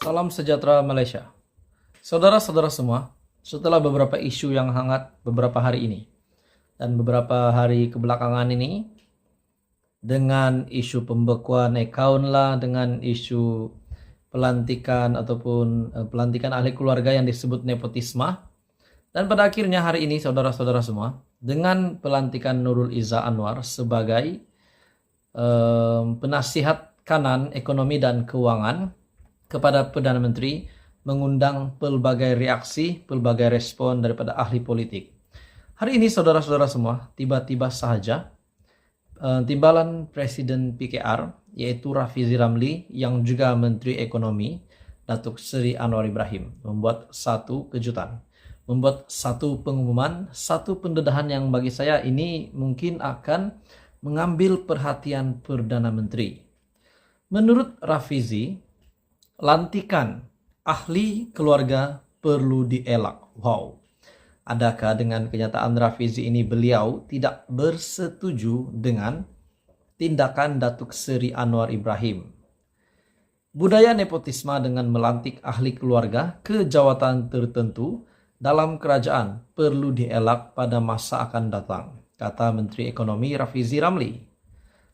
Salam sejahtera Malaysia. Saudara-saudara semua, setelah beberapa isu yang hangat beberapa hari ini dan beberapa hari kebelakangan ini, dengan isu pembekuan akaun lah, dengan isu pelantikan ataupun pelantikan ahli keluarga yang disebut nepotisme, dan pada akhirnya hari ini saudara-saudara semua, dengan pelantikan Nurul Izzah Anwar sebagai penasihat kanan ekonomi dan keuangan kepada Perdana Menteri, mengundang pelbagai reaksi, pelbagai respon daripada ahli politik. Hari ini saudara-saudara semua, tiba-tiba sahaja timbalan Presiden PKR yaitu Rafizi Ramli yang juga Menteri Ekonomi Datuk Seri Anwar Ibrahim membuat satu kejutan, membuat satu pengumuman, satu pendedahan yang bagi saya ini mungkin akan mengambil perhatian Perdana Menteri. Menurut Rafizi, lantikan ahli keluarga perlu dielak. Wow. Adakah dengan kenyataan Rafizi ini beliau tidak bersetuju dengan tindakan Datuk Seri Anwar Ibrahim? Budaya nepotisme dengan melantik ahli keluarga ke jawatan tertentu dalam kerajaan perlu dielak pada masa akan datang, kata Menteri Ekonomi Rafizi Ramli.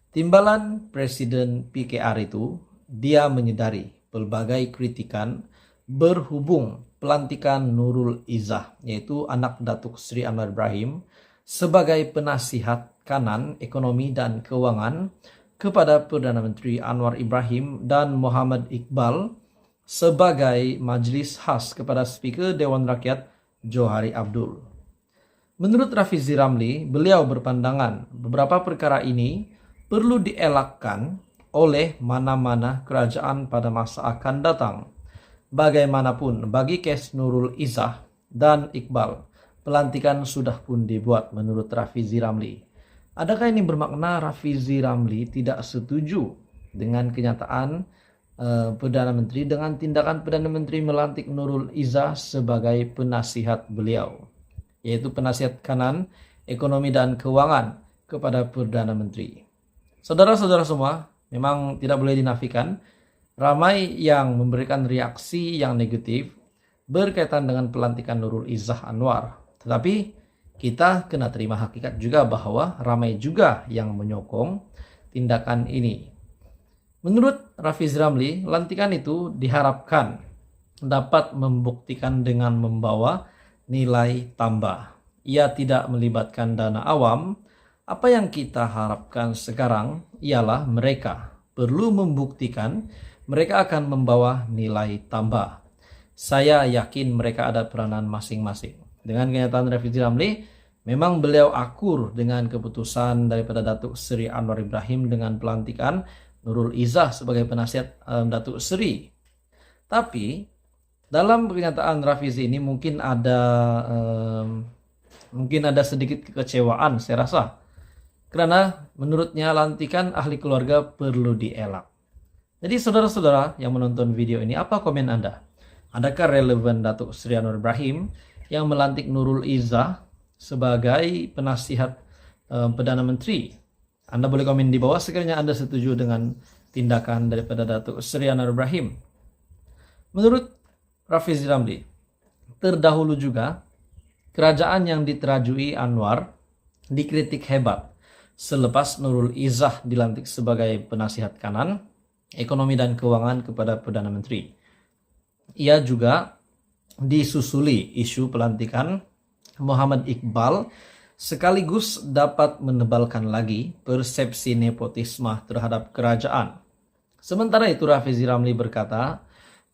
Timbalan Presiden PKR itu, dia menyedari pelbagai kritikan berhubung pelantikan Nurul Izzah, yaitu anak Datuk Seri Anwar Ibrahim, sebagai penasihat kanan ekonomi dan keuangan kepada Perdana Menteri Anwar Ibrahim dan Muhammad Iqbal sebagai majlis khas kepada Speaker Dewan Rakyat Johari Abdul. Menurut Rafizi Ramli, beliau berpandangan beberapa perkara ini perlu dielakkan oleh mana-mana kerajaan pada masa akan datang. Bagaimanapun, bagi kes Nurul Izzah dan Iqbal, pelantikan sudah pun dibuat menurut Rafizi Ramli. Adakah ini bermakna Rafizi Ramli tidak setuju dengan kenyataan Perdana Menteri, dengan tindakan Perdana Menteri melantik Nurul Izzah sebagai penasihat beliau, yaitu penasihat kanan, ekonomi dan keuangan kepada Perdana Menteri? Saudara-saudara semua, memang tidak boleh dinafikan, ramai yang memberikan reaksi yang negatif berkaitan dengan pelantikan Nurul Izzah Anwar. Tetapi kita kena terima hakikat juga bahwa ramai juga yang menyokong tindakan ini. Menurut Rafizi Ramli, lantikan itu diharapkan dapat membuktikan dengan membawa nilai tambah. Ia tidak melibatkan dana awam. Apa yang kita harapkan sekarang ialah mereka perlu membuktikan mereka akan membawa nilai tambah. Saya yakin mereka ada peranan masing-masing. Dengan kenyataan Rafizi Ramli, memang beliau akur dengan keputusan daripada Datuk Seri Anwar Ibrahim dengan pelantikan Nurul Izzah sebagai penasihat Datuk Seri. Tapi dalam pernyataan Rafizi ini mungkin ada sedikit kekecewaan, saya rasa. Karena menurutnya lantikan ahli keluarga perlu dielak. Jadi saudara-saudara yang menonton video ini, apa komen Anda? Adakah relevan Datuk Seri Anwar Ibrahim yang melantik Nurul Izzah sebagai penasihat Perdana Menteri? Anda boleh komen di bawah sekiranya Anda setuju dengan tindakan daripada Datuk Seri Anwar Ibrahim. Menurut Rafizi Ramli, terdahulu juga kerajaan yang diterajui Anwar dikritik hebat selepas Nurul Izzah dilantik sebagai penasihat kanan, ekonomi dan keuangan kepada Perdana Menteri. Ia juga disusuli isu pelantikan Muhammad Iqbal sekaligus dapat menebalkan lagi persepsi nepotisme terhadap kerajaan. Sementara itu Rafizi Ramli berkata,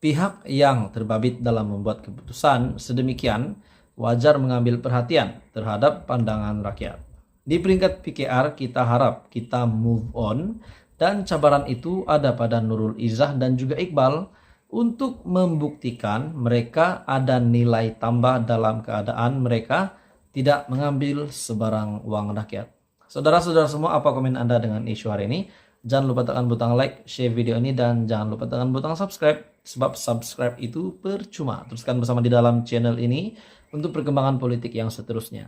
pihak yang terbabit dalam membuat keputusan sedemikian wajar mengambil perhatian terhadap pandangan rakyat. Di peringkat PKR kita harap kita move on, dan cabaran itu ada pada Nurul Izzah dan juga Iqbal untuk membuktikan mereka ada nilai tambah dalam keadaan mereka tidak mengambil sebarang uang rakyat. Saudara-saudara semua, apa komen Anda dengan isu hari ini? Jangan lupa tekan butang like, share video ini, dan jangan lupa tekan butang subscribe, sebab subscribe itu percuma. Teruskan bersama di dalam channel ini untuk perkembangan politik yang seterusnya.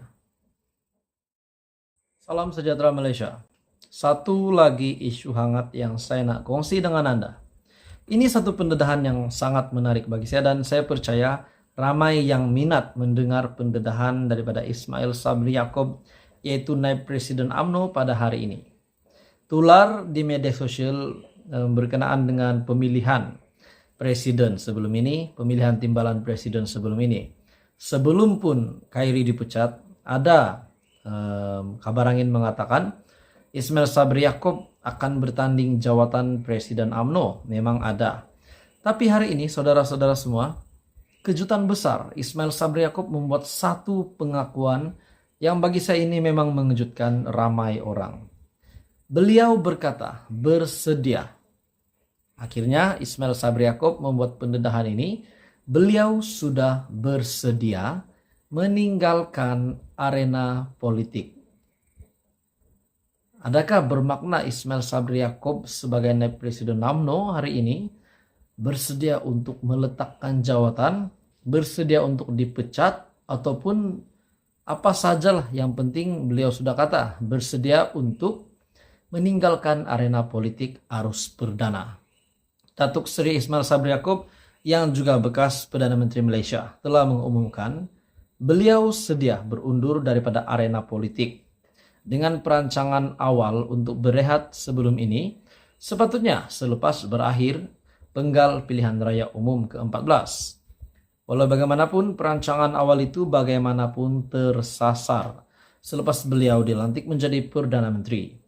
Salam sejahtera Malaysia. Satu lagi isu hangat yang saya nak kongsi dengan Anda. Ini satu pendedahan yang sangat menarik bagi saya dan saya percaya ramai yang minat mendengar pendedahan daripada Ismail Sabri Yaakob, yaitu naib Presiden UMNO pada hari ini. Tular di media sosial berkenaan dengan pemilihan presiden sebelum ini, pemilihan timbalan presiden sebelum ini. Sebelum pun Khairi dipecat, ada kabar angin mengatakan Ismail Sabri Yaakob akan bertanding jawatan Presiden UMNO. Memang ada. Tapi hari ini saudara-saudara semua, kejutan besar. Ismail Sabri Yaakob membuat satu pengakuan yang bagi saya ini memang mengejutkan ramai orang. Beliau berkata bersedia. Akhirnya Ismail Sabri Yaakob membuat pendedahan ini. Beliau sudah bersedia meninggalkan arena politik. Adakah bermakna Ismail Sabri Yaakob sebagai naib Presiden UMNO hari ini bersedia untuk meletakkan jawatan, bersedia untuk dipecat, ataupun apa sajalah yang penting beliau sudah kata bersedia untuk meninggalkan arena politik arus perdana. Datuk Seri Ismail Sabri Yaakob yang juga bekas Perdana Menteri Malaysia telah mengumumkan beliau sedia berundur daripada arena politik. Dengan perancangan awal untuk berehat sebelum ini, sepatutnya selepas berakhir penggal pilihan raya umum ke-14. Walau bagaimanapun, perancangan awal itu bagaimanapun tersasar selepas beliau dilantik menjadi Perdana Menteri.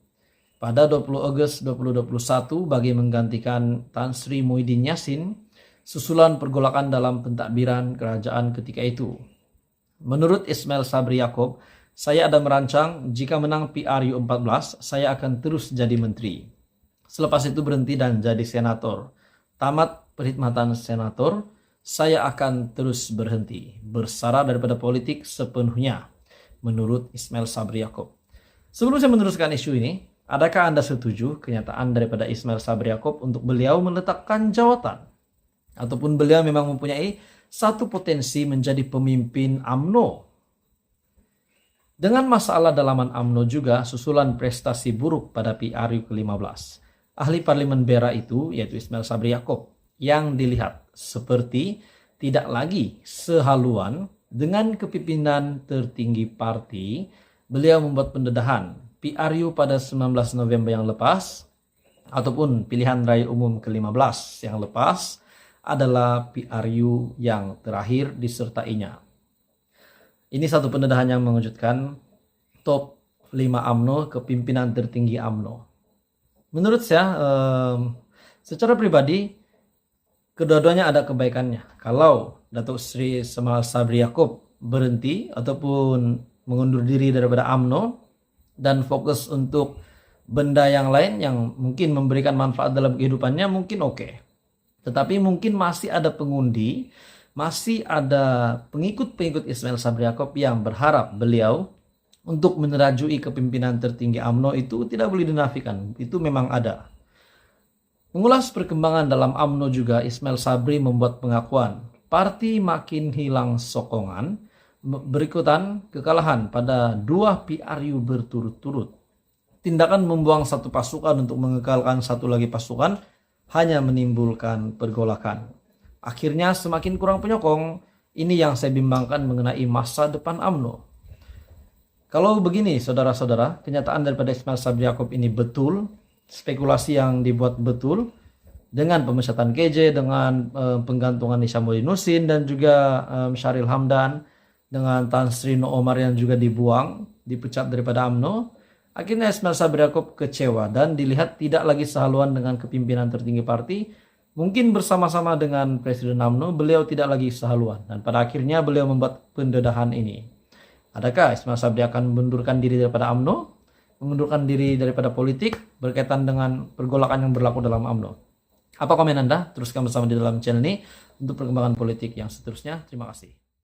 Pada 20 Ogos 2021 bagi menggantikan Tan Sri Muhyiddin Yassin, susulan pergolakan dalam pentadbiran kerajaan ketika itu. Menurut Ismail Sabri Yaakob, saya ada merancang jika menang PRU 14, saya akan terus jadi menteri. Selepas itu berhenti dan jadi senator. Tamat perkhidmatan senator, saya akan terus berhenti. Bersara daripada politik sepenuhnya, menurut Ismail Sabri Yaakob. Sebelum saya meneruskan isu ini, adakah Anda setuju kenyataan daripada Ismail Sabri Yaakob untuk beliau meletakkan jawatan? Ataupun beliau memang mempunyai satu potensi menjadi pemimpin UMNO? Dengan masalah dalaman UMNO juga susulan prestasi buruk pada PRU ke-15. Ahli Parlimen Beira itu, yaitu Ismail Sabri Yaakob, yang dilihat seperti tidak lagi sehaluan dengan kepimpinan tertinggi parti. Beliau membuat pendedahan PRU pada 19 November yang lepas, ataupun pilihan raya umum ke-15 yang lepas, adalah PRU yang terakhir disertainya. Ini satu pendedahan yang mengejutkan. Top 5 UMNO, kepimpinan tertinggi UMNO. Menurut saya, secara pribadi, kedua-duanya ada kebaikannya. Kalau Datuk Seri Ismail Sabri Yaakob berhenti ataupun mengundur diri daripada UMNO dan fokus untuk benda yang lain yang mungkin memberikan manfaat dalam kehidupannya, mungkin oke. Tetapi mungkin masih ada pengundi, masih ada pengikut-pengikut Ismail Sabri Yaakob yang berharap beliau untuk menerajui kepimpinan tertinggi UMNO itu tidak boleh dinafikan. Itu memang ada. Mengulas perkembangan dalam UMNO juga, Ismail Sabri membuat pengakuan parti makin hilang sokongan berikutan kekalahan pada 2 PRU berturut-turut. Tindakan membuang satu pasukan untuk mengekalkan satu lagi pasukan hanya menimbulkan pergolakan. Akhirnya semakin kurang penyokong. Ini yang saya bimbangkan mengenai masa depan UMNO. Kalau begini saudara-saudara, kenyataan daripada Ismail Sabri Yaakob ini betul, spekulasi yang dibuat betul, dengan pemecatan KJ, dengan penggantungan Hishamuddin Nussin dan juga Syahril Hamdan, dengan Tan Sri Noh Omar yang juga dibuang, dipecat daripada UMNO. Akhirnya Ismail Sabri Yaakob kecewa dan dilihat tidak lagi sehaluan dengan kepimpinan tertinggi parti. Mungkin bersama-sama dengan Presiden UMNO, beliau tidak lagi sehaluan. Dan pada akhirnya beliau membuat pendedahan ini. Adakah Ismail Sabri akan mengundurkan diri daripada UMNO? Mengundurkan diri daripada politik berkaitan dengan pergolakan yang berlaku dalam UMNO? Apa komen Anda? Teruskan bersama di dalam channel ini untuk perkembangan politik yang seterusnya. Terima kasih.